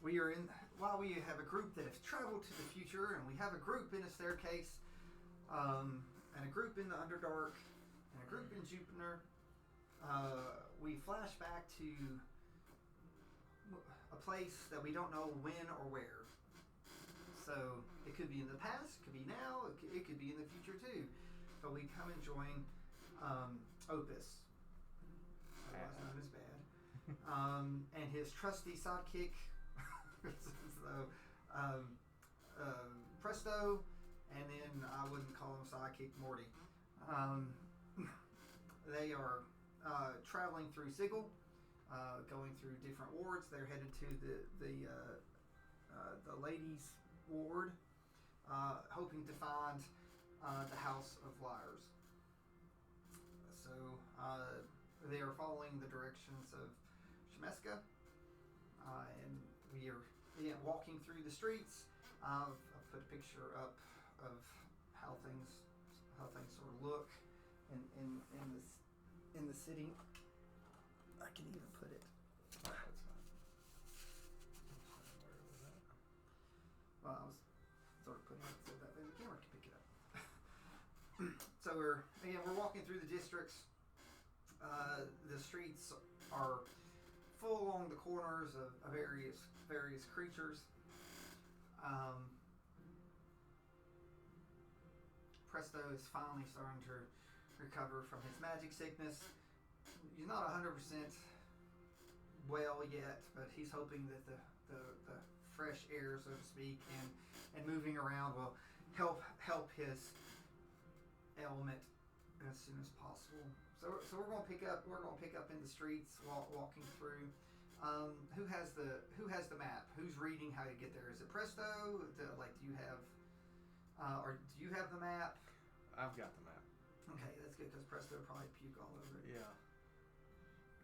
we are in. While we have a group that has traveled to the future, and we have a group in a staircase, and a group in the Underdark, and a group in Jupiter. We flash back to a place that we don't know when or where. So it could be in the past, it could be now, it could be in the future too. But we come and join Opus, otherwise known as Bad, and his trusty sidekick, so, Presto, and then I wouldn't call him sidekick Morty. They are traveling through Sigil, going through different wards. They're headed to the ladies' ward, hoping to find the House of Liars. So they are following the directions of Shemeska, and we are walking through the streets. I've put a picture up of how things sort of look in the city. I can even put it. That's fine. Where was that? Well, I was sort of putting it so that the camera can pick it up. So we're walking through the districts. The streets are full along the corners of various creatures. Presto is finally starting to recover from his magic sickness. He's not 100% well yet, but he's hoping that the fresh air, so to speak, and moving around will help his ailment as soon as possible. So we're going to pick up in the streets, walking through. Who has the map? Who's reading how to get there? Is it Presto? Do you have the map? I've got the map. Okay, that's good because Presto will probably puke all over it. Yeah.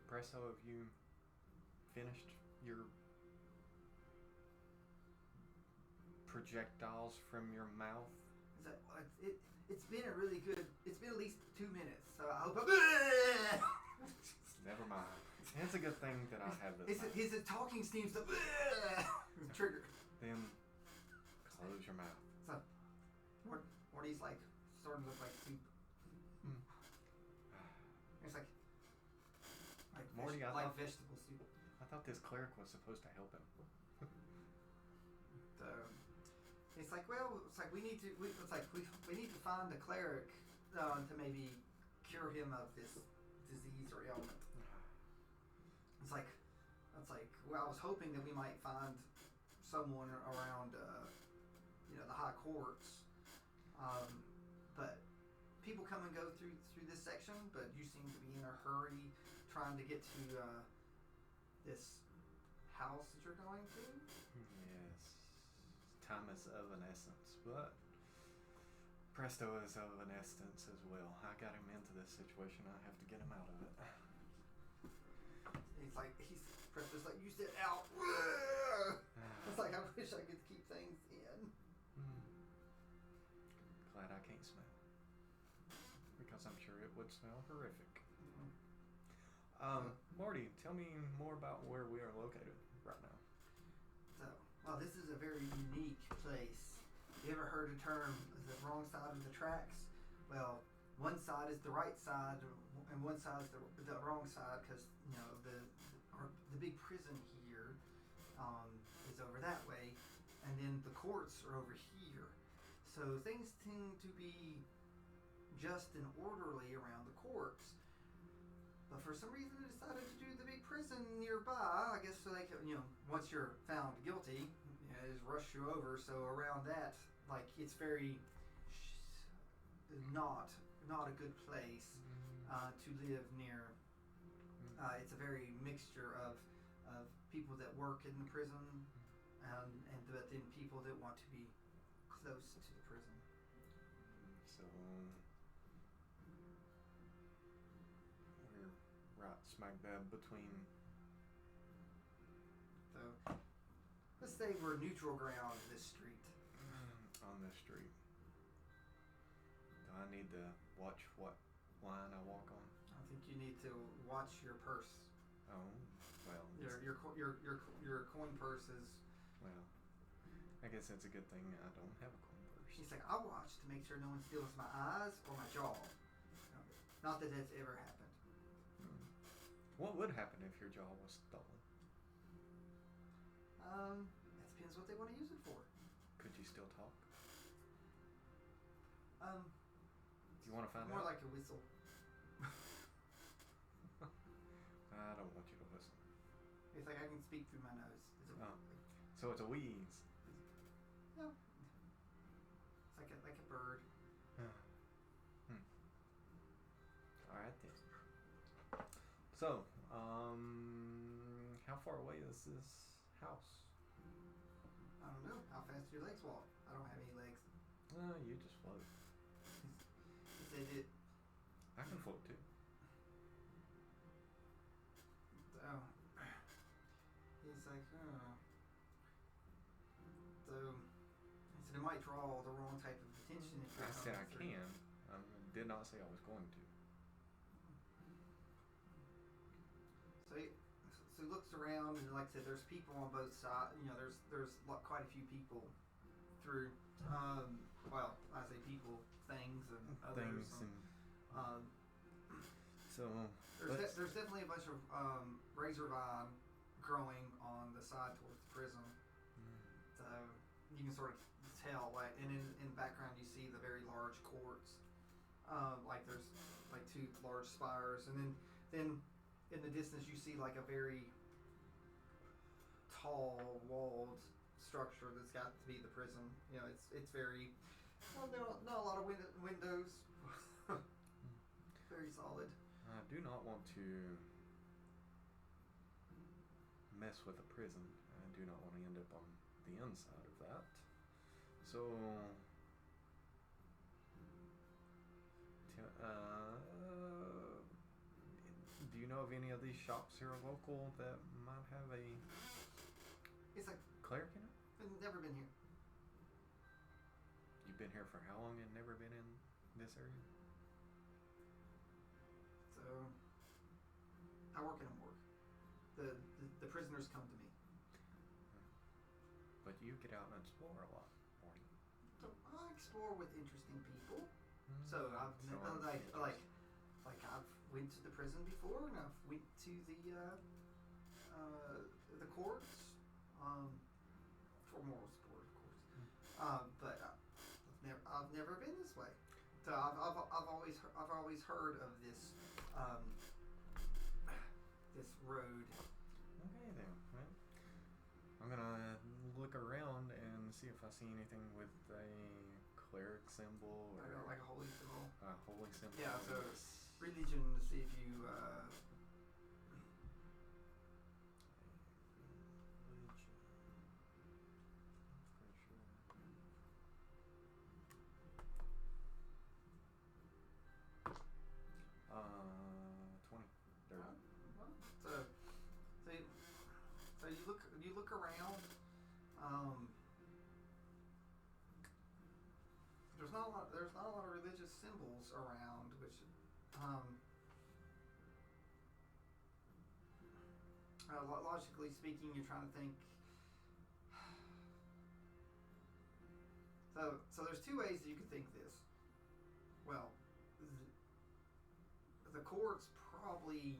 Presto, have you finished your projectiles from your mouth? It's been a really good. It's been at least 2 minutes, so I hope. Never mind. It's a good thing that I have this. His talking seems to trigger. Then close your mouth. So, Morty's starting to look like soup. It's like Morty, vegetable soup. I thought this cleric was supposed to help him. So it's like, we need to find a cleric to maybe cure him of this disease or ailment. It's like, I was hoping that we might find someone around, the high courts, but people come and go through this section, but you seem to be in a hurry trying to get to this house that you're going to. Yes. Time is of an essence, but Presto is of an essence as well. I got him into this situation. I have to get him out of it. Presto's like, you said out. It's like, I wish I could keep things in. Glad I can't smell. Because I'm sure it would smell horrific. Morty, tell me more about where we are located right now. So, this is a very unique place. You ever heard the term the wrong side of the tracks? Well, one side is the right side, and one side is the wrong side, because the big prison here is over that way, and then the courts are over here. So things tend to be just and orderly around the courts. But for some reason, they decided to do the big prison nearby. I guess so they could, once you're found guilty, just rush you over. So around that, it's very not a good place to live near. It's a very mixture of people that work in the prison, but then people that want to be close to the prison. So we're right smack dab between. So let's say we're neutral ground in this street. On this street. Do I need to watch what line I walk on? I think you need to watch your purse. Oh, well. Your coin purse is Well, I guess that's a good thing I don't have a coin purse. He's like, I watch to make sure no one steals my eyes or my jaw. Not that that's ever happened. What would happen if your jaw was stolen? That depends what they want to use it for. Could you still talk? You want to find more out? like a whistle. I don't want you to whistle. It's like I can speak through my nose. So it's a wheeze. No. It's like a bird. Alright then. So, how far away is this house? I don't know. How fast do your legs walk? I don't have any legs. You just float. He said it. I can float too. So, he's like, oh. So, he said it might draw the wrong type of attention if you're I said I coming through. can. I did not say I was going to. So he looks around, and like I said, there's people on both sides. You know, there's quite a few people through. Well, I say people, things, and others. So there's definitely a bunch of razor vine growing on the side towards the prison. So you can sort of tell, like, and in the background you see the very large courts. Like there's like two large spires, and then in the distance you see like a very tall walled structure that's got to be the prison. You know, it's very not a lot of windows. Very solid. I do not want to mess with a prison. I do not want to end up on the inside of that. So do you know of any of these shops here local that might have a It's like cleric in it? I've never been here. You've been here for how long and never been in this area? So I work in a morgue. The prisoners come to me. But you get out and explore a lot, Morty. So I explore with interesting people. Mm-hmm. So I've I've went to the prison before, and I've went to the courts for moral support, of course. But I've never been this way. So I've always heard of this this road. Okay then. Well, I'm gonna look around and see if I see anything with a cleric symbol or Like a holy symbol. a holy symbol. Yeah, so religion, to see if you So you look around. There's not a lot of religious symbols around, which logically speaking, you're trying to think. So there's two ways that you could think this. Well, the courts probably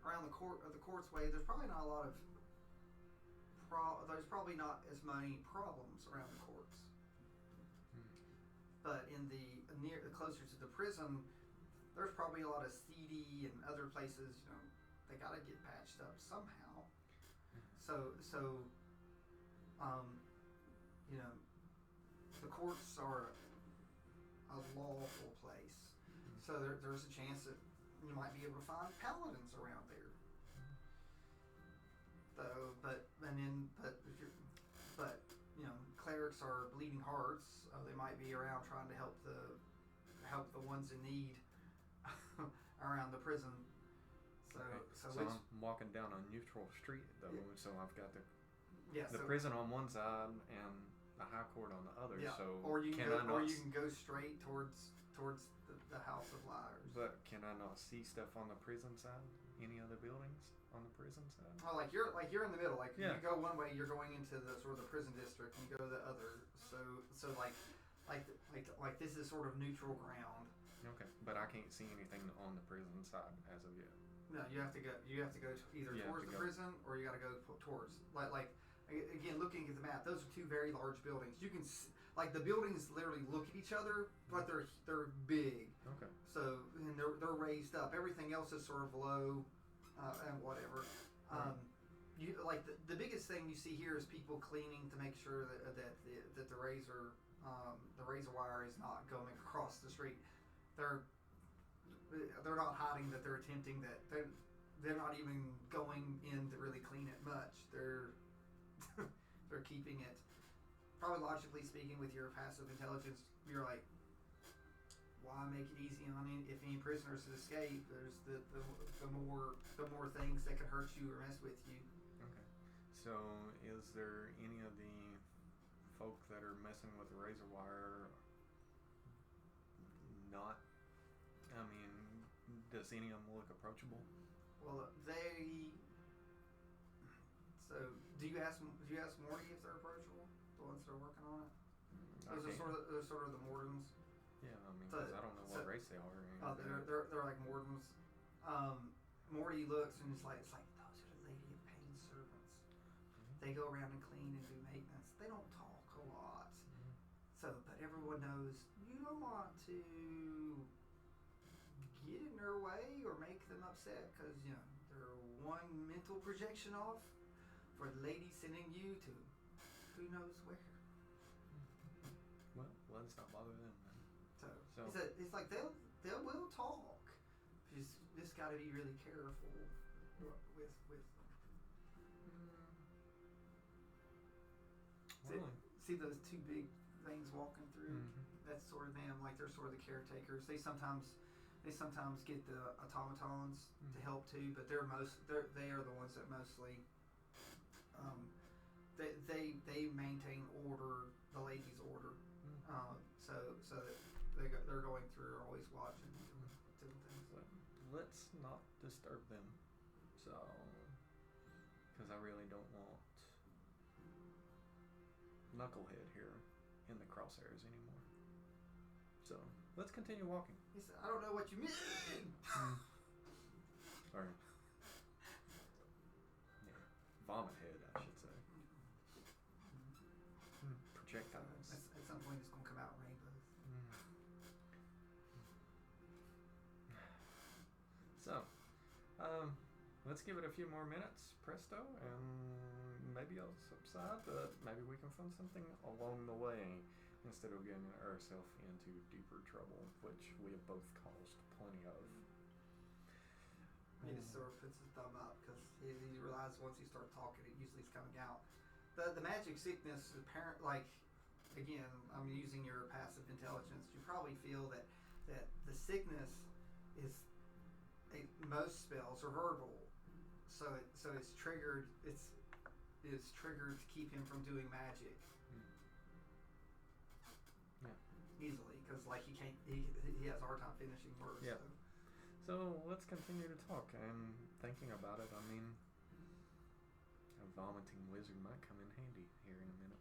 around the court's way. There's probably not a lot of. There's probably not as many problems around the courts. But in the closer to the prison, there's probably a lot of seedy and other places. You know, they got to get patched up somehow. So you know, the courts are a lawful place. So there's a chance that you might be able to find paladins around there. So, but you know, clerics are bleeding hearts. They might be around trying to help the ones in need around the prison. So, okay. So I'm walking down a neutral street though. Yeah. So I've got the prison on one side and the high court on the other. Yeah. So or you can go straight towards towards the House of Liars. But can I not see stuff on the prison side? Any other buildings on the prison side? Oh, like you're in the middle. Like Yeah. you go one way, you're going into the sort of the prison district, and you go to the other. So like this is sort of neutral ground. Okay, but I can't see anything on the prison side as of yet. No, you have to go. You have to go either towards the prison or you got to go towards like again looking at the map. Those are two very large buildings. You can like the buildings literally look at each other, but they're big. Okay. So and they're raised up. Everything else is sort of low and whatever. You like the biggest thing you see here is people cleaning to make sure that the razor wire is not going across the street. They're not hiding that they're attempting that. They're not even going in to really clean it much. They're they're keeping it. Probably logically speaking, with your passive intelligence, you're like, why make it easy on if any prisoners escape? There's the more things that could hurt you or mess with you. Okay. So is there any of the folk that are messing with the razor wire not? I mean, does any of them look approachable? Well, So, do you ask Morty if they're approachable? The ones that are working on it. Those are sort of the Mordens. Yeah, I mean, because I don't know what race they are. They're like Mordens. Morty looks and it's like those are the Lady of Pain servants. Mm-hmm. They go around and clean and do maintenance. They don't talk a lot. Mm-hmm. So, but everyone knows you don't want to get in their way or make them upset because they're one mental projection off for the lady sending you to who knows where. Well, let's not bother them then. So it's like they will talk. Just got to be really careful with them. See those two big things walking through? Mm-hmm. That's sort of them. Like they're sort of the caretakers. They sometimes get the automatons to help too, but they are the ones that mostly they maintain order, the lady's order. So that they're going through, are always watching, doing things. Let's not disturb them. So, because I really don't want Knucklehead here in the crosshairs anymore. So let's continue walking. He said, "I don't know what you mean." Or vomit head, I should say. Projectiles. At some point, it's gonna come out rainbows. So, let's give it a few more minutes, presto, and maybe I'll subside, but maybe we can find something along the way instead of getting ourselves into deeper trouble, which we have both caused plenty of. He just sort of puts his thumb up because he realizes once you start talking, it usually is coming out. The magic sickness is apparent. Like again, I'm using your passive intelligence. You probably feel that the sickness is most spells are verbal, so it's triggered. It's triggered to keep him from doing magic. Yeah. Easily, because like he can't. He has a hard time finishing words. Yeah. So let's continue to talk. I'm thinking about it. I mean, a vomiting wizard might come in handy here in a minute.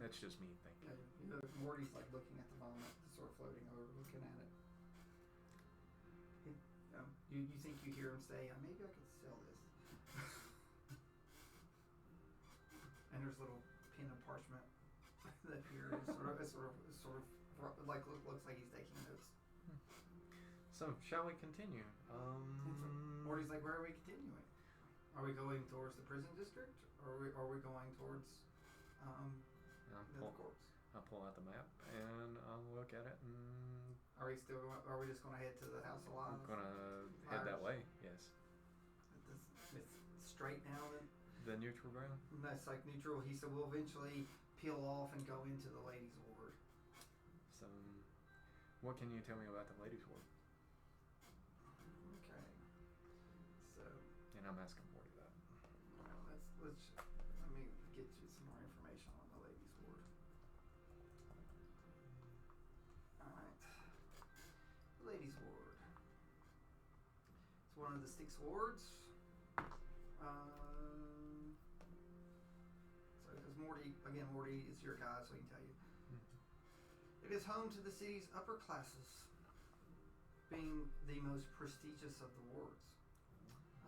That's just me thinking. Morty's like looking at the vomit, sort of floating over, looking at it. You think you hear him say, "Maybe I could sell this." And there's a little pin of parchment that here is sort of like looks like he's taking notes. So shall we continue? Morty's like, "Where are we continuing? Are we going towards the prison district, or are we going towards the courts?" I'll pull out the map and I'll look at it. And are we just going to head to the House of Lies? I'm gonna head that way. Yes. It's straight now then. The neutral ground. That's like neutral. He said we'll eventually peel off and go into the Ladies' Ward. So, what can you tell me about the Ladies' Ward? Okay. So. And I'm asking Morty that. Let me get you some more information on the Ladies' Ward. one of the Styx wards. So because Morty is your guy, so he can tell you. It is home to the city's upper classes, being the most prestigious of the wards.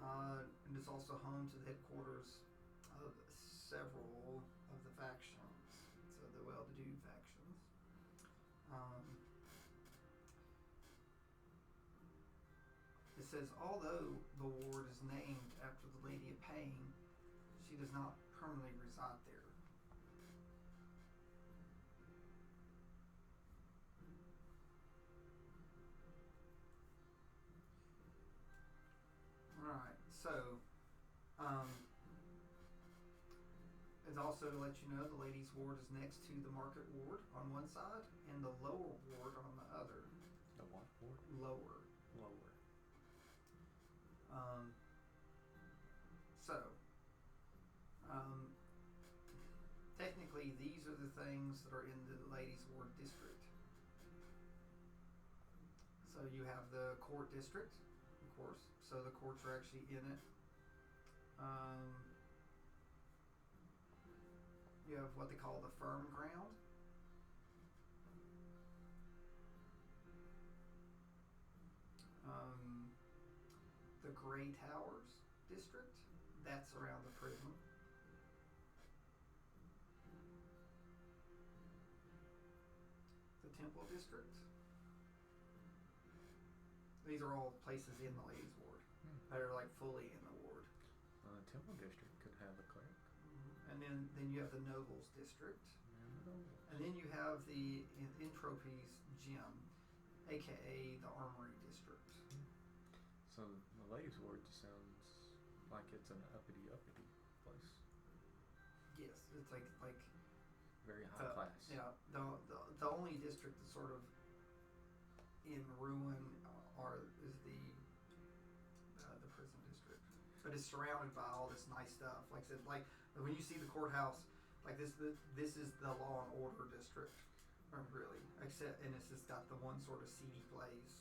And it's also home to the headquarters of several of the factions, so the well-to-do factions. It says, although the ward is named after the Lady of Pain, she does not permanently reside there. Alright, so, it's also to let you know the ladies' ward is next to the market ward on one side and the lower ward on the other. The what ward? Lower. So, technically these are the things that are in the ladies' ward district. So you have the court district, of course. So the courts are actually in it. You have what they call the firm ground. The Grey Towers district, that's around the prison. The Temple district. These are all places in the ladies' ward that are like fully in the ward. The Temple district could have a cleric. And then you have the Nobles district. And then you have the Entropies gym, aka the Armory district. So the ladies' ward sounds like it's an uppity place. Yes, it's like very high class. Yeah, the only district that's sort of in ruin is the prison district, but it's surrounded by all this nice stuff. Like I said, like when you see the courthouse, like this is the law and order district, really. Except, and it's just got the one sort of seedy place,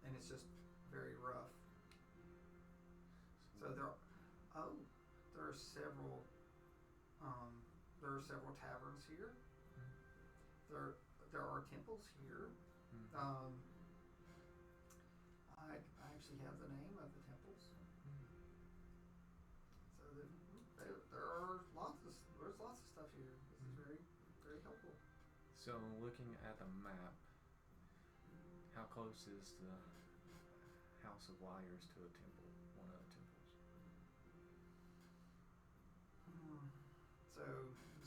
and it's just very rough. So there are several taverns here. There are temples here. I actually have the name of the temples. So there's lots of stuff here. This is very, very helpful. So looking at the map, how close is the House of Liars to a temple? One of the temples.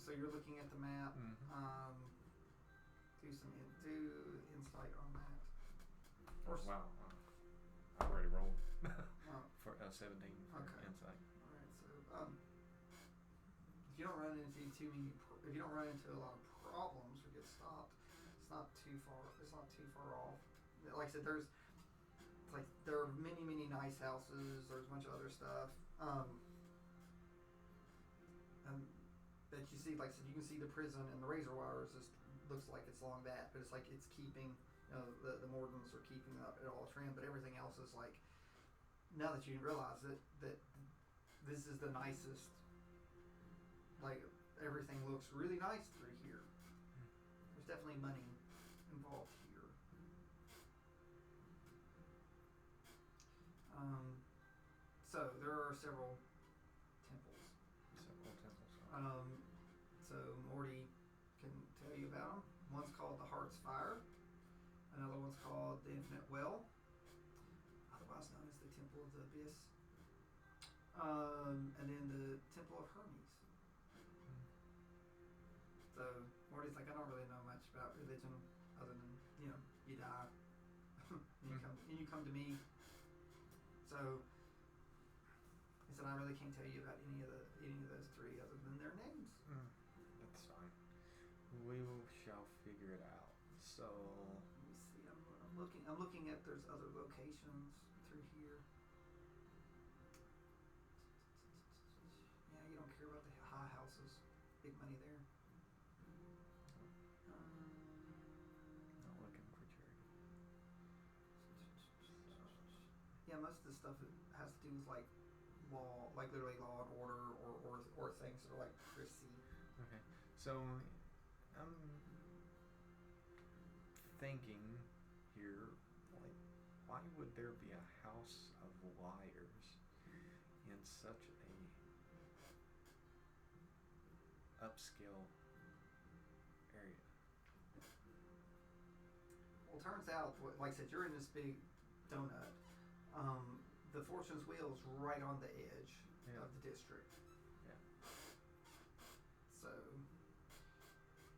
So you're looking at the map. Do insight on that. Wow. I already rolled for 17 for okay. insight. All right. So if you don't run into a lot of problems or get stopped, it's not too far off. Like I said, there are many nice houses. There's a bunch of other stuff. And that you see, like I said, you can see the prison and the razor wires. Just looks like it's along that, but it's like it's keeping. The Mordens are keeping up at all trend, but everything else is like. Now that you realize that this is the nicest. Like everything looks really nice through here. There's definitely money involved here. So there are several temples. So Morty can tell you about them. One's called the Heart's Fire. Another one's called the Infinite Well, otherwise known as the Temple of the Abyss. And then the Temple of Hermes. So Morty's like, I don't really know much about religion other than, you die and you come to me. So he said, I really can't tell you about any of those three other than their names. That's fine. We shall figure it out. So let me see. I'm looking at there's other locations through here. Yeah, you don't care about the high houses. Big money there. Not looking for charity. yeah, most of the stuff has to do with like law, like literally law and order, or things that are like prissy. Okay. So I'm thinking here, like, why would there be a house of liars in such a upscale area? Well, it turns out, like I said, you're in this big donut. The Fortune's Wheel is right on the edge Yeah. of the district. Yeah. So,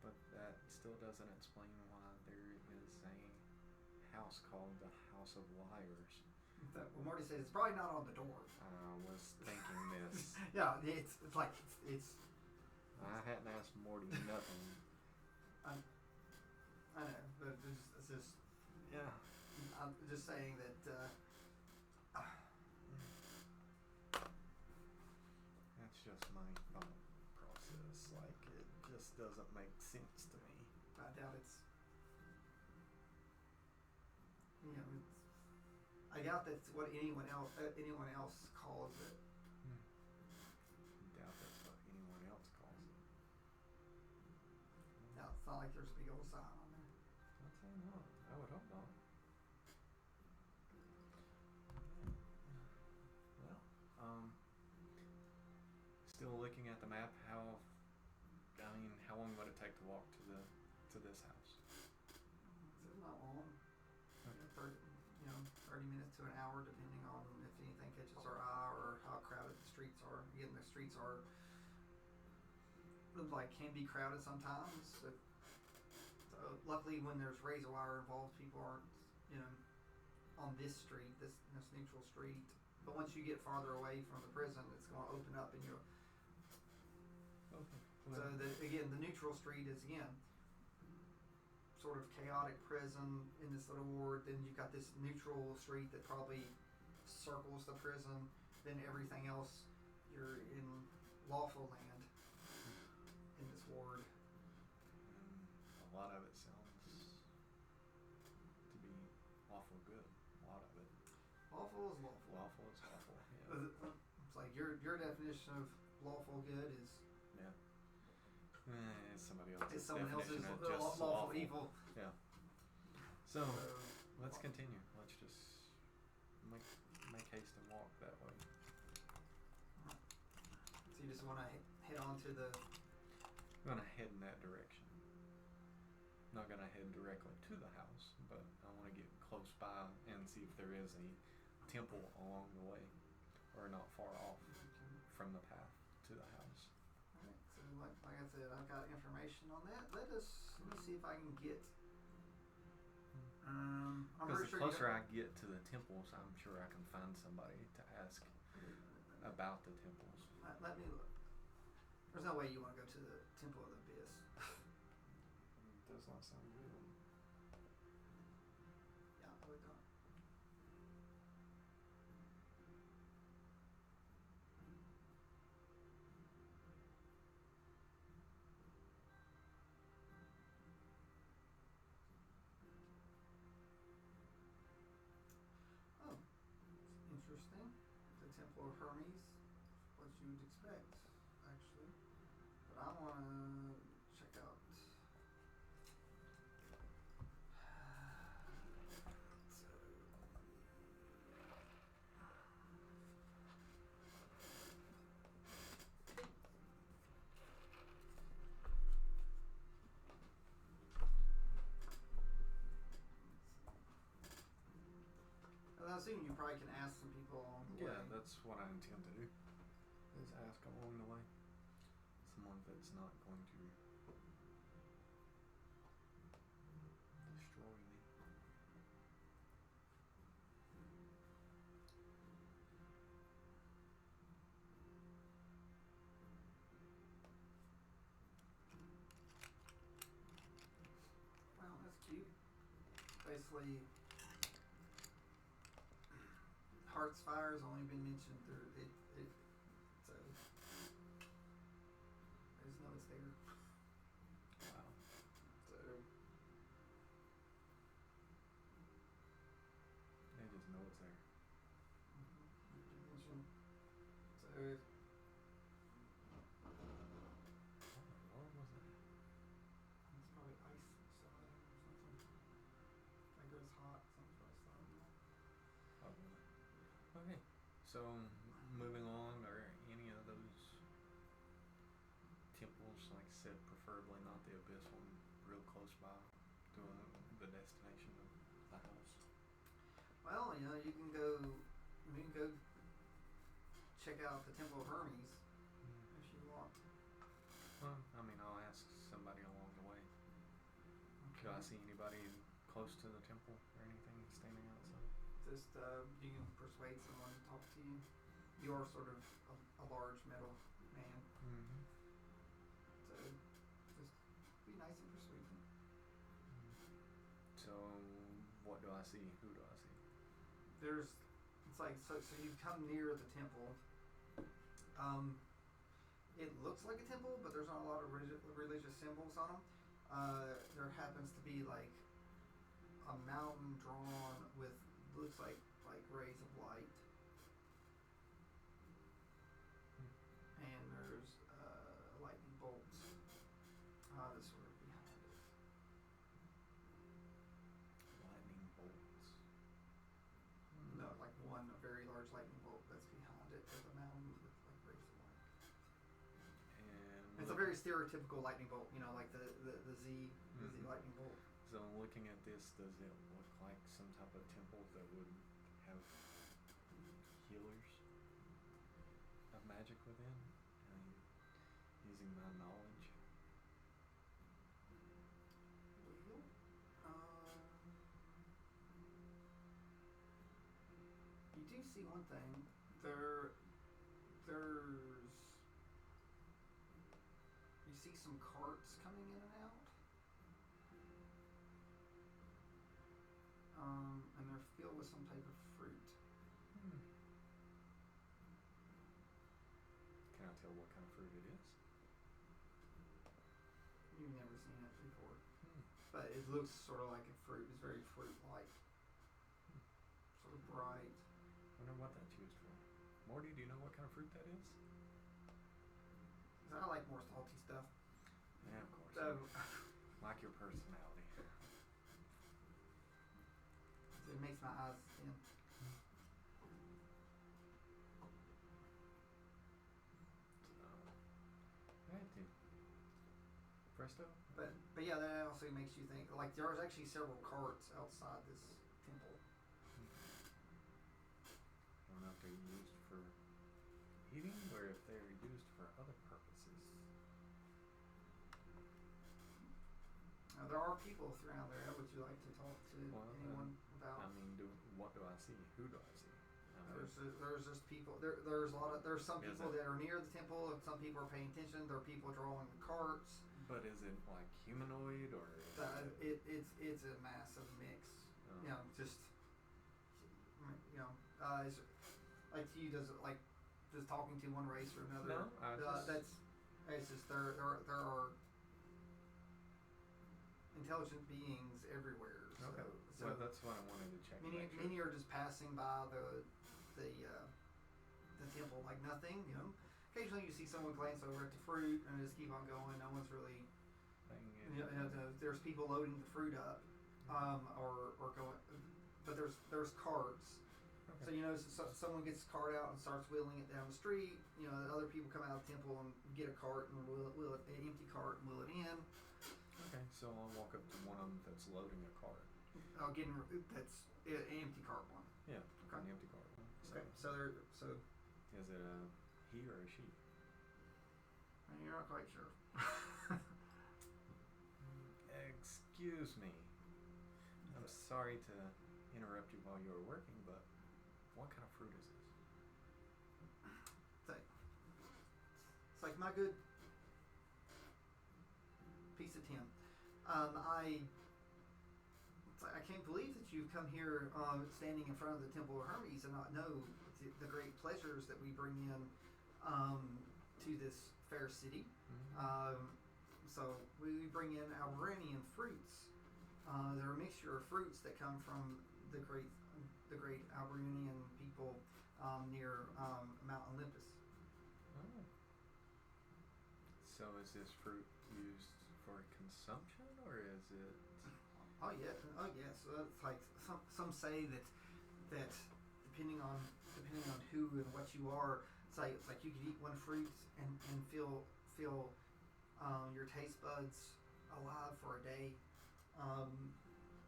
But that still doesn't explain why there is a house called the House of Liars. well, Marty says it's probably not on the door. I was thinking this. Yeah, it's like it's. I hadn't asked Morty nothing. I know, but it's just. Yeah. I'm just saying that. That's just my thought process. Like, it just doesn't make sense to me. I doubt it's. You know, it's, I doubt that's what anyone else calls it. Doubt that's what anyone else calls it. No, it's not like there's a big old sign on there. I'd say not. I would hope not. Well, still looking at the map. How long would it take to walk to this house? It's not long. 30 minutes to an hour, depending on if anything catches our eye or how crowded the streets are. Again, the streets are can be crowded sometimes. But luckily, when there's razor wire involved, people aren't on this street, this neutral street. But once you get farther away from the prison, it's going to open up, and you. Okay. So the neutral street is sort of chaotic prison in this little ward. Then you've got this neutral street that probably circles the prison. Then everything else, you're in lawful land in this ward. A lot of it sounds to be lawful good. A lot of it. Lawful is lawful. Lawful is lawful. Yeah. It's like your definition of lawful good is. Yeah. It's somebody else's It's someone else's definition of just lawful evil. Yeah. So let's continue. Let's just make haste and walk that way. So you just want to head on to the. I'm gonna head in that direction. Not gonna head directly to the house, but I want to get close by and see if there is a temple along the way, or not far off from the path to the house. Alright, so like I said, I've got information on that. Let me see if I can get. I'm Because pretty the sure closer I get to the temples, I'm sure I can find somebody to ask about the temples. Let me look. There's no way you want to go to the Temple of the Abyss. Does not sound good. Yeah, I would not. Oh, interesting. The Temple of Hermes, what you would expect, actually. But I want to check out. I assume you probably can ask some people along the way. Yeah, that's what I intend to do. Is ask along the way. Someone that's not going to destroy me. Wow, that's cute. Basically, Heart's Fire has only been mentioned through it, so I just know it's there. Wow. So They just know it's there. So What was that? it's probably ice sliding or something. That goes hot. Something's probably sliding there. Oh, really? Okay. So, moving on, are any of those temples, like I said, preferably not the Abyss one, real close by to the destination of the house? Well, you can go. You can go check out the Temple of Hermes if you want. Well, I mean, I'll ask somebody along the way. Do I see anybody close to the temple or anything standing outside? Just you can persuade someone to talk to you. You are sort of a large metal man, Mm-hmm. so just be nice and persuade them. So, what do I see? Who do I see? It's like so you come near the temple. It looks like a temple, but there's not a lot of religious symbols on them. There happens to be like a mountain drawn with looks like rays of light, and there's lightning bolts that's sort of behind it. Lightning bolts. No, like a very large lightning bolt that's behind it. There's a mountain with like rays of light. And It's a very stereotypical lightning bolt, like the Z lightning bolt. So, looking at this, does it look like some type of temple that would have healers of magic within? I mean, using my knowledge. Well, you do see one thing. You see some carts coming in and out. And they're filled with some type of fruit. Can I tell what kind of fruit it is? You've never seen it before. But it looks sort of like a fruit. It's very fruit-like. Sort of bright. Wonder what that's used for. Morty, do you know what kind of fruit that is? 'Cause I like more salty stuff. Yeah, of course. So Like your personality. it makes my eyes thin. Alright, dude. Presto? But yeah, that also makes you think. Like there's actually several carts outside this temple. I don't know if they're used for eating or if they're used for other purposes. There are people around there. Would you like to talk to anyone about? I mean, what do I see? Who do I see? There's just people. There's some people that are near the temple. And some people are paying attention. There are people drawing the carts. But is it like humanoid or? It's a massive mix. Oh. Just it's like to you does it like just talking to one race or another. No, it's just there are intelligent beings everywhere. Okay. So that's what I wanted to check. many are just passing by the temple like nothing. Occasionally you see someone glance over at the fruit and just keep on going. No one's really. There's people loading the fruit up, or going, but there's carts. Okay. So someone gets a cart out and starts wheeling it down the street. Other people come out of the temple and get a cart and wheel it, an empty cart and wheel it in. Okay, so I'll walk up to one of them that's loading a cart. That's an empty cart one. Yeah, Okay. an empty cart one. Okay, so Is it a he or a she? you're not quite sure. Excuse me. I'm sorry to interrupt you while you were working, but what kind of fruit is this? It's like my good piece of tin. I can't believe that you've come here standing in front of the Temple of Hermes and not know the great pleasures that we bring in to this fair city. So we bring in Alberanian fruits. They're a mixture of fruits that come from the great Alberanian people near Mount Olympus. So is this fruit used for consumption, or is it? Oh yeah, oh yes. It's like some say that depending on who and what you are, it's like you could eat one fruit and feel your taste buds alive for a day, um,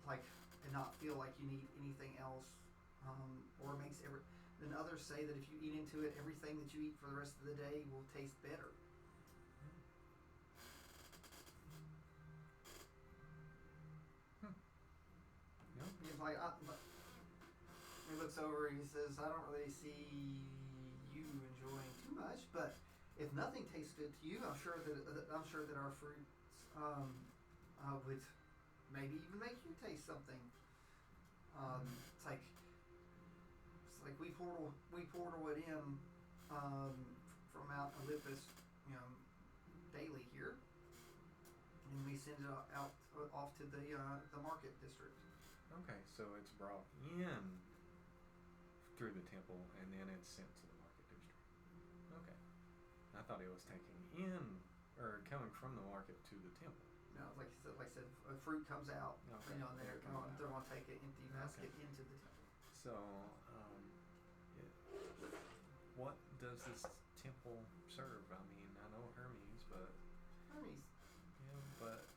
like and not feel like you need anything else, or it makes every. Then others say that if you eat into it, everything that you eat for the rest of the day will taste better. Yeah. He's like, he looks over and he says, I don't really see you enjoying too much, but if nothing tastes good to you, I'm sure that our fruits would maybe even make you taste something. It's like we portal it in from Mount Olympus, daily here, and we send it out off to the market district. Okay, so it's brought in through the temple and then it's sent to the market district. Okay, I thought it was taking in or coming from the market to the temple. No, like I said, a fruit comes out, Okay. and they're going to take an empty basket into the temple. So, what does this temple serve? I mean, I know Hermes, but Hermes. yeah, but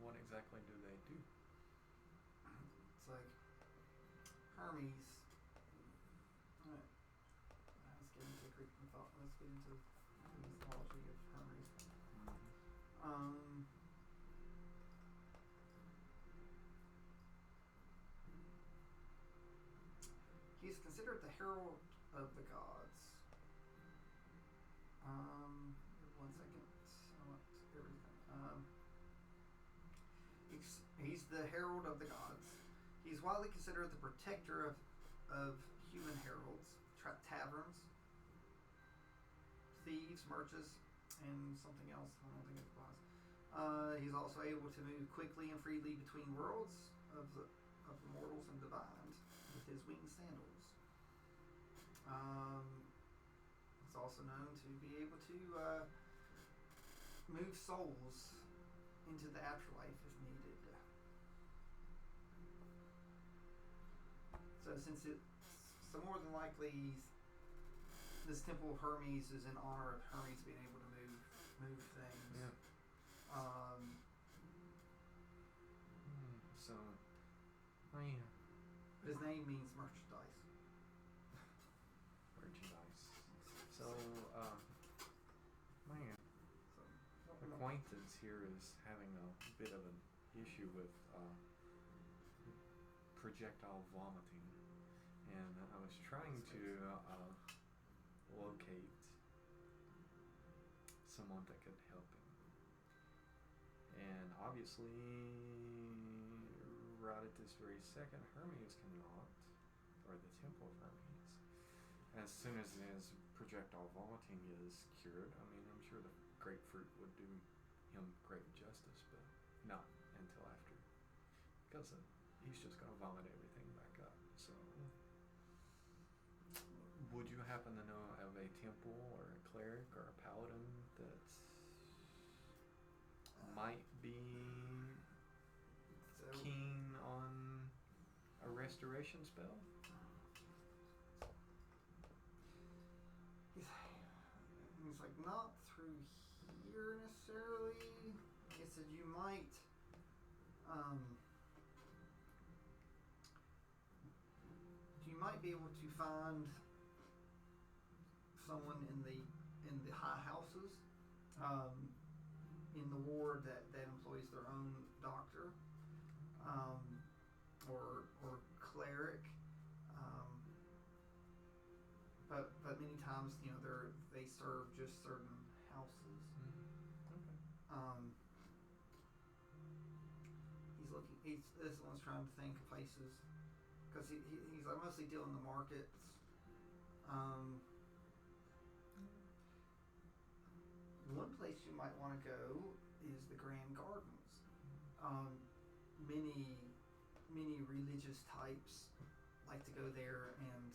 what exactly do they do? It's like Hermes. Alright. Let's get into Greek mythology. Let's get into the mythology of Hermes. He's considered the herald of the gods. One second. I want everything. He's the herald of the gods. He's widely considered the protector of human heralds, taverns, thieves, merchants, and something else. I don't think it applies. He's also able to move quickly and freely between worlds of the mortals and divines with his winged sandals. He's also known to be able to move souls into the afterlife if needed. So more than likely, this temple of Hermes is in honor of Hermes being able to move things. Yeah. So, man. His name means merchandise. Merchandise. So, man. So, Acquaintance here is having a bit of an issue with projectile vomiting, and I was trying to locate someone that could help him, and obviously right at this very second Hermes cannot, or the temple of Hermes. As soon as his projectile vomiting is cured, I mean, I'm sure the grapefruit would do him great justice, but not until after, because he's just going to vomit everything back up. So, would you happen to know of a temple or a cleric or a paladin that might be keen on a restoration spell? He's like, not through here necessarily. He said you might be able to find someone in the high houses, in the ward that employs their own doctor, or cleric, but many times they serve just certain houses. Okay. This one's trying to think of places, because he's like mostly dealing in the markets. One place you might want to go is the Grand Gardens. Many religious types like to go there and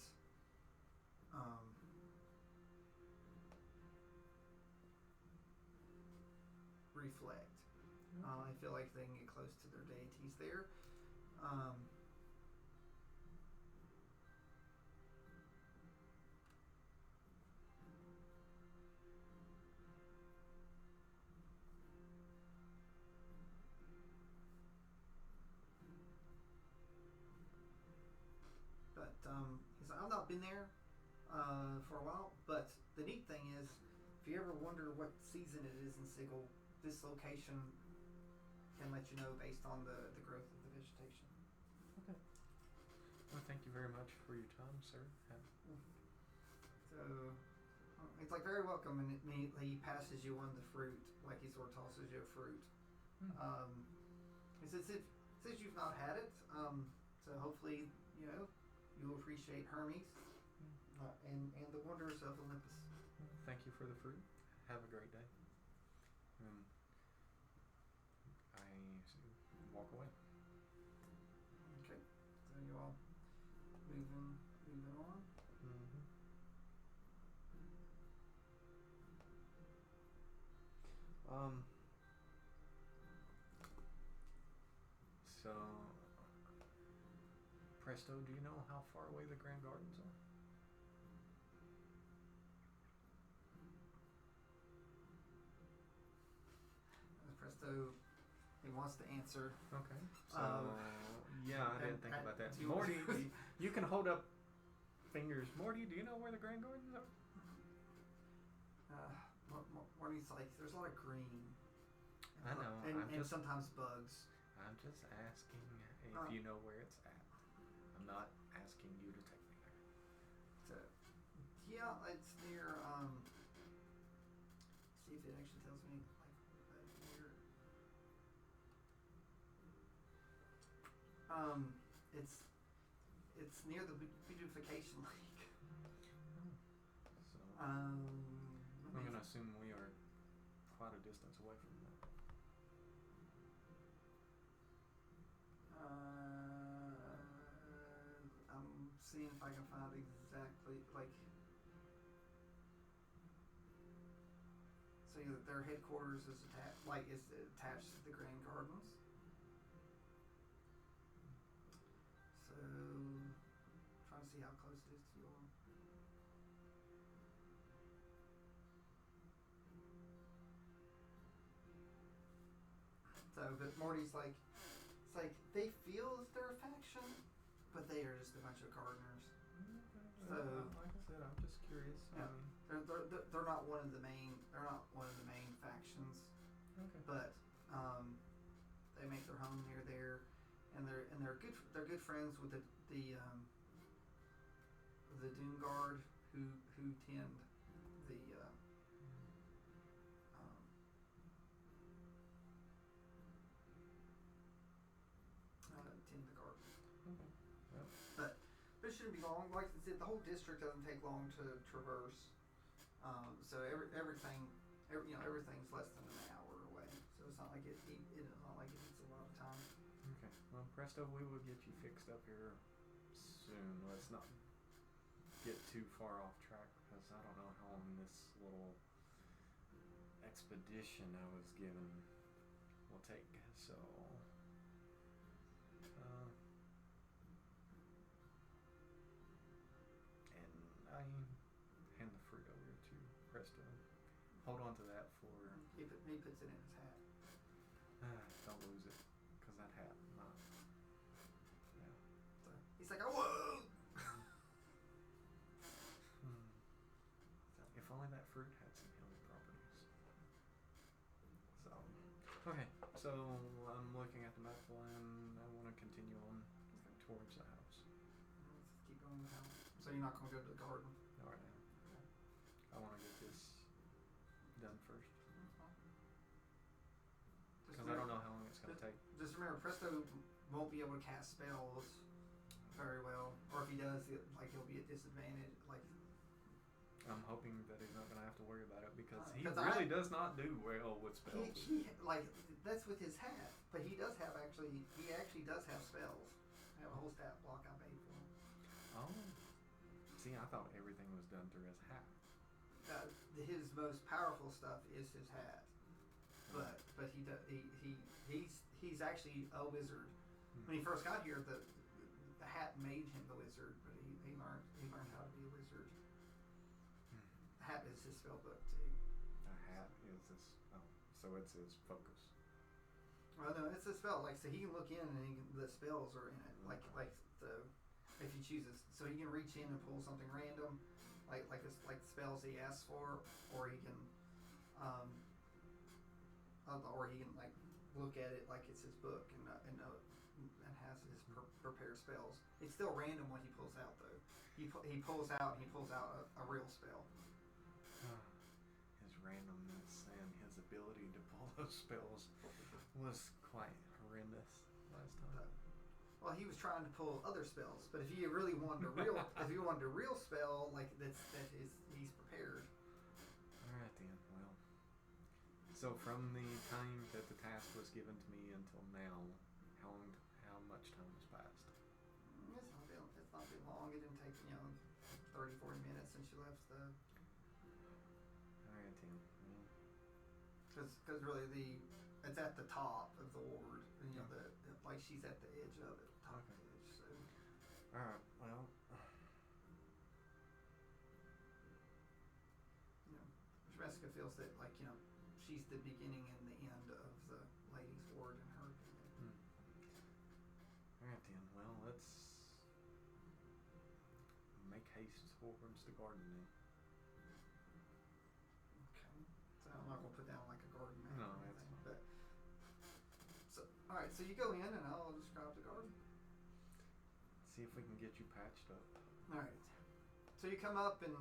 reflect. I feel like they can get close to their deities there. But he's like, I've not been there for a while. But the neat thing is, if you ever wonder what season it is in Sigil, this location can let you know based on the growth of the vegetation. Okay. Well, thank you very much for your time, sir. So it's like very welcome, and immediately he passes you on the fruit, like he sort of tosses you a fruit. He says you've not had it, so hopefully you'll appreciate Hermes and the wonders of Olympus. Thank you for the fruit. Have a great day. I walk away. Okay, so you all moving on. So, Presto, do you know how far away the Grand Gardens are? Presto, he wants to answer. Okay. So, yeah, I didn't think about that. do Morty, you can hold up fingers. Morty, do you know where the Grand Gardens are? Morty's like, there's a lot of green. I know. And sometimes bugs. I'm just asking if you know where it's at. I'm not asking you to take me there. So, yeah, it's near. See if it actually tells me near. It's near the beautification lake. So I'm gonna assume we are quite a distance away from that. I'm seeing if I can find exactly so their headquarters is attached to the Grand Gardens. So trying to see how close it is to you all. So, but Morty's like, it's like they feel as they're a faction, but they are just a bunch of gardeners. So, like I said, I'm just curious. Yeah, they're not one of the main. They're not one of the main factions. Okay. But they make their home near there, and they're good. They're good friends with the Doom Guard who tend the tend the garden. Okay. Yep. But it shouldn't be long. Like I said, the whole district doesn't take long to traverse. So everything's less than an hour away. So it's not like it's not like it needs a lot of time. Okay. Well, Presto, we will get you fixed up here soon. Let's not get too far off track because I don't know how long this little expedition I was given will take. So, and I hand the fruit over to Presto. Hold on to that for. He puts it in his hat. Don't lose it, because that hat, not. Yeah. So he's like, oh, whoa! If only that fruit had some healing properties. So, okay. So I'm looking at the map and I want to continue on towards the house. Let's keep going with the house. So you're not going to go to the garden? All right. I want to get this done first. Because I don't know how long it's going to take. Just remember, Presto won't be able to cast spells very well, or if he does, he'll be at disadvantage. I'm hoping that he's not going to have to worry about it because he 'cause really does not do well with spells. He that's with his hat, but he actually does have spells. I have a whole stat block I made for him. Oh, see, I thought everything was done through his hat. His most powerful stuff is his hat, but but he's actually a wizard. When he first got here, the hat made him the wizard, but he learned how to be a wizard. The hat is his spell book too. The hat is his. Oh, so it's his focus. Well, no, it's a spell. Like, so he can look in and the spells are in it. Like if he chooses, so he can reach in and pull something random, like the spells he asks for, or he can, or he can like look at it like it's his book and has his prepared spells. It's still random what he pulls out though. He pulls out a real spell. His randomness and his ability to pull those spells was quite horrendous last time. Well, he was trying to pull other spells, but if you really wanted a real spell, like he's prepared. All right then. Well, so from the time that the task was given to me until now, how much time has passed? It's not been long. It didn't take 30, 40 minutes since you left the. All right then. Because really it's at the top of the ward, and like she's at the edge of it, top of the edge. So. All right. Well. Jessica feels that she's the beginning and the end of the ladies' ward in her opinion. All right then. Well, let's make haste towards the garden then. Okay. So I'm not gonna put down like a garden map. No, or that's anything, fine. but all right. So you go in, and I'll describe the garden. See if we can get you patched up. All right. So you come up and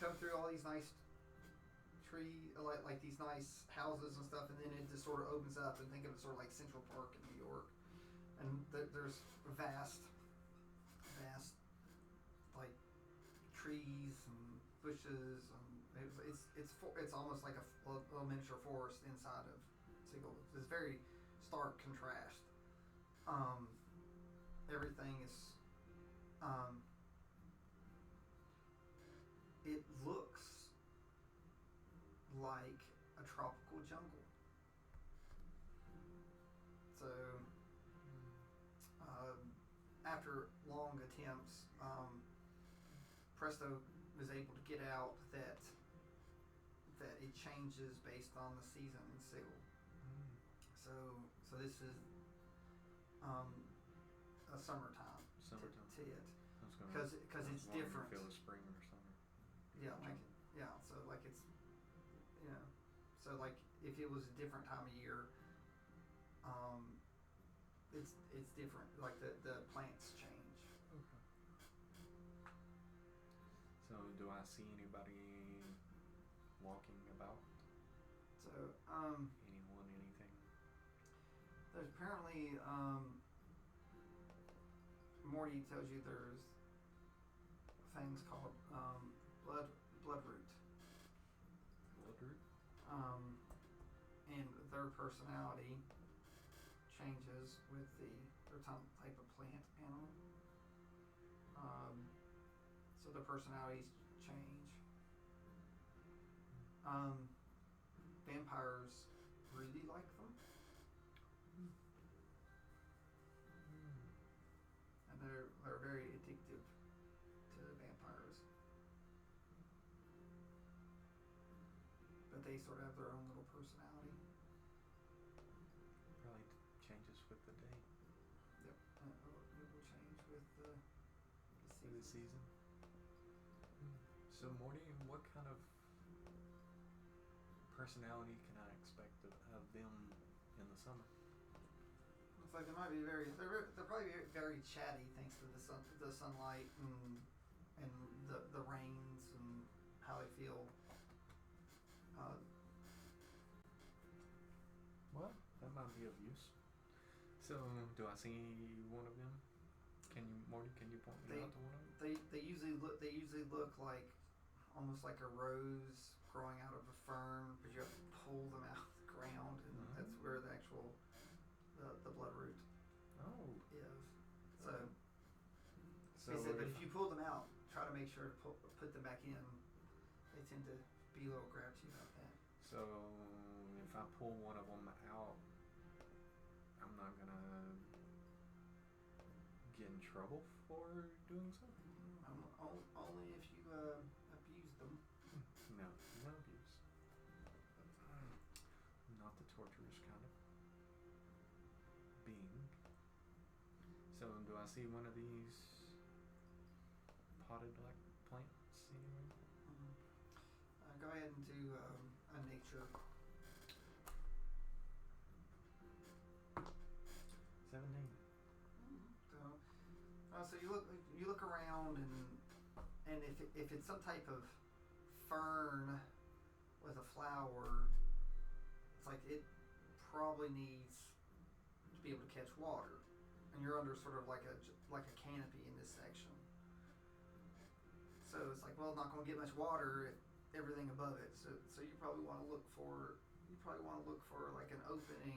come through all these nice like these nice houses and stuff, and then it just sort of opens up, and think of it sort of like Central Park in New York, and there's vast like trees and bushes, and it's almost like a miniature forest inside of Sigil. It's very stark contrast. Everything is it looks like a tropical jungle. So after long attempts, Presto was able to get out that it changes based on the season in Sigil. So this is a summertime. Summertime. To it. Because it's different. Feel the spring or summer. Yeah, so like it's so like if it was a different time of year, it's different. Like the plants change. Okay. So do I see anybody walking about? So Anyone, anything? there's apparently Morty tells you there's things called bloodroot. Bloodroot? And their personality changes with their type of plant animal. So their personalities change. Vampires really like them. And they're very addictive to vampires. But they sort of have their own little personality. Probably changes with the day. Yep. It will change with the season. So Morty, what kind of personality can I expect of them in the summer? Looks like they might be they're probably very chatty thanks to the sunlight and the rains and how they feel. Well, that might be of use. So, do I see one of them? Morty, can you point me out to one of them? They usually look like almost like a rose growing out of a fern, but you have to pull them out of the ground, and that's where the actual the bloodroot is. So he said, but if you pull them out, try to make sure to put them back in. They tend to be a little grouchy about that. So if I pull one of them out, I'm not gonna get in trouble for doing so? Only if you abuse them. No, no abuse. Not the torturous kind of being. So do I see one of these potted like plants anywhere? Go ahead and do a nature. 17. So you look around and if it's some type of fern with a flower, it's like it probably needs to be able to catch water, and you're under sort of like a canopy in this section. So it's like, well, not going to get much water, everything above it. So you probably want to look for like an opening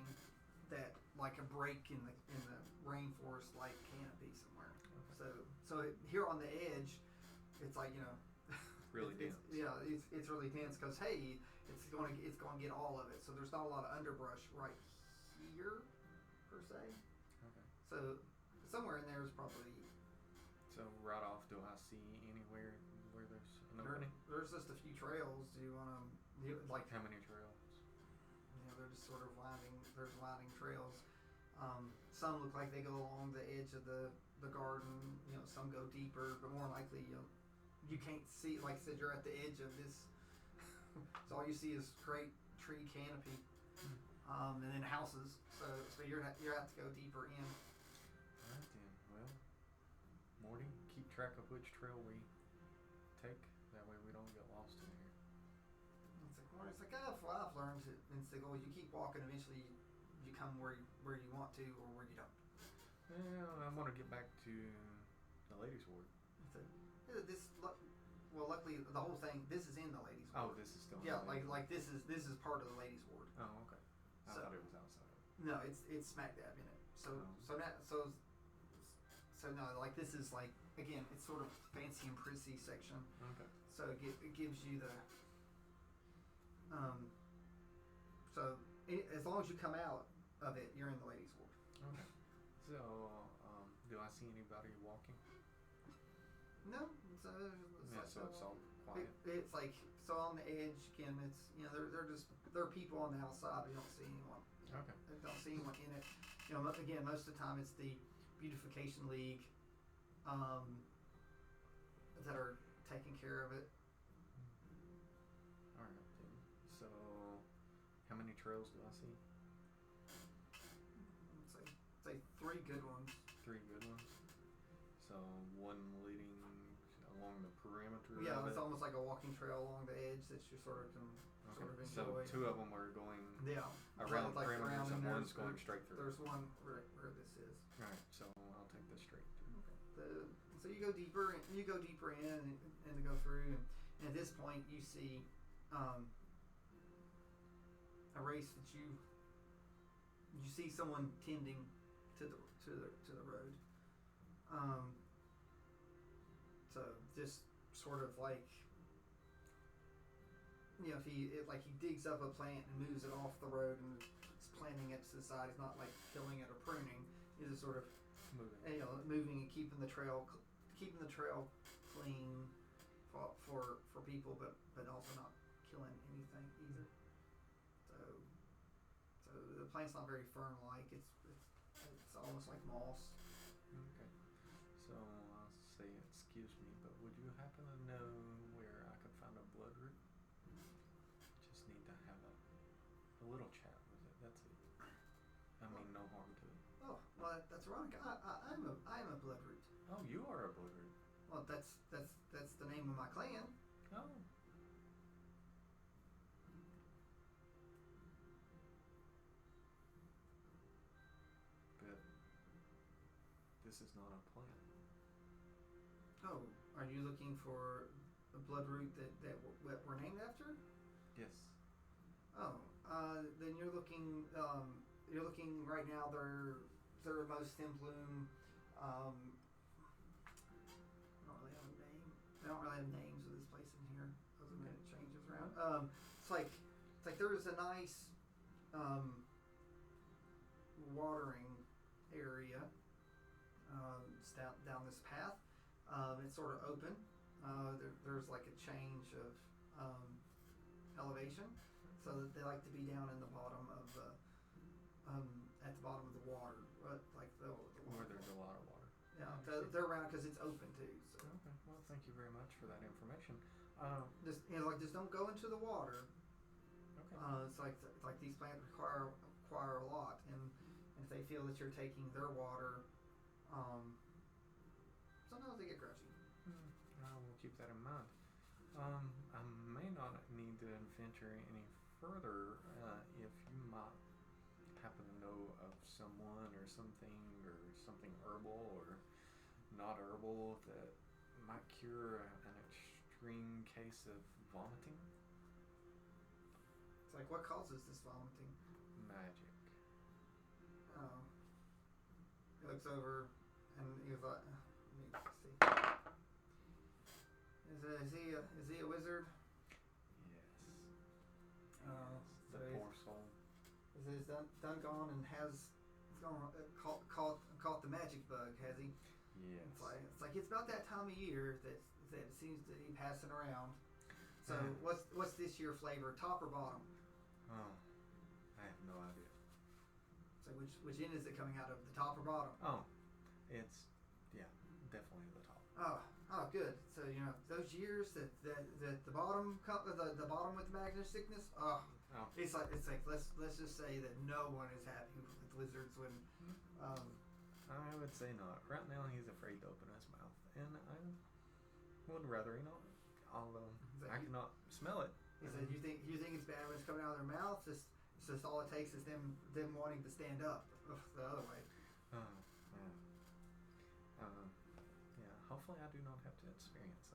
that like a break in the rainforest like canopy somewhere. Okay. So here on the edge, it's like, you know, really dense. It's really dense because hey, it's going to get all of it. So there's not a lot of underbrush right here per se. Okay. So somewhere in there is probably. So right off, do I see anywhere where there's an opening? There's just a few trails. Do you want to like? How many trails? You know, they're just sort of winding. There's winding trails. Some look like they go along the edge of the garden. You know, some go deeper, but more likely you can't see. Like I said, you're at the edge of this. So all you see is great tree canopy, and then houses. So you have to go deeper in. All right then. Well, Morty, keep track of which trail we take. That way we don't get lost in here. It's like I've learned it in Sigil. You keep walking, eventually you come where you want to or where you don't. Well, I want to get back to the ladies' ward. Luckily the whole thing. This is in the ladies' ward. Oh, this is still. Yeah, like this is part of the ladies' ward. Oh, okay. I thought it was outside of it. No, it's smack dab in it. So no, like this is like, again, it's sort of fancy and prissy section. Okay. So it gives you the as long as you come out of it, you're in the ladies' ward. Okay. So do I see anybody walking? No. So it's all quiet. It's like, so on the edge again. It's, you know, there are people on the outside. You don't see anyone. Okay. You don't see anyone in it. You know, again, most of the time it's the Beautification League that are taking care of it. All right then. So how many trails do I see? Say 3 good ones. 3 good ones. So one leading along the perimeter. Yeah, of it's it. almost like a walking trail along the edge that you sort of can sort of enjoy. So 2 of them are going like around the perimeters and one's there's going straight through. There's one where this is. All right, so I'll take this straight through. Okay. So you go deeper in and go through, and at this point you see a race that you see someone tending to the road. So just sort of like, you know, if he digs up a plant and moves it off the road and is planting it to the side. He's not like killing it or pruning. He's just sort of moving and keeping the trail clean for people, but also not killing anything either. So the plant's not very fern-like. It's almost like moss. Okay. So I'll say, excuse me, but would you happen to know where I could find a bloodroot? Just need to have a little chat with it. That's it. I mean, no harm to it. Oh, well, that's ironic. I'm a bloodroot. Oh, you are a bloodroot. Well, that's the name of my clan. Oh. But this is not a plant. Oh, are you looking for a bloodroot that we're named after? Yes. Oh, then you're looking right now. They're most in bloom. I don't really have names of this place in here. Other than it changes around. It's like like there is a nice watering area it's down this path. It's sort of open. There's like a change of elevation, so that they like to be down in the bottom of the at the bottom of the water, like the Where there's a lot of water. yeah. They're around because it's open too. So. Okay. Well, thank you very much for that information. Just just don't go into the water. Okay. It's like these plants require a lot, and if they feel that you're taking their water, sometimes they get grouchy. I will keep that in mind. I may not need to venture any further if you might happen to know of someone or something herbal or not herbal that might cure an extreme case of vomiting. It's like, what causes this vomiting? Magic. He looks over and he was like, let me see. Is he a wizard? Yes. So The poor soul. Is done gone and has caught the magic bug, has he? Yes. It's about that time of year that it seems to be passing around. So what's this year flavor, top or bottom? Oh, I have no idea. So which end is it coming out of, the top or bottom? Oh, it's definitely the top. Oh, good. So those years that the bottom the bottom with the magnet sickness. Oh. It's like let's just say that no one is happy with lizards when. I would say not. Right now he's afraid to open his mouth, and I would rather he not. Although I cannot smell it. He said, "You think it's bad when it's coming out of their mouth? It's just all it takes is them wanting to stand up the other way." Yeah. Hopefully I do not have to experience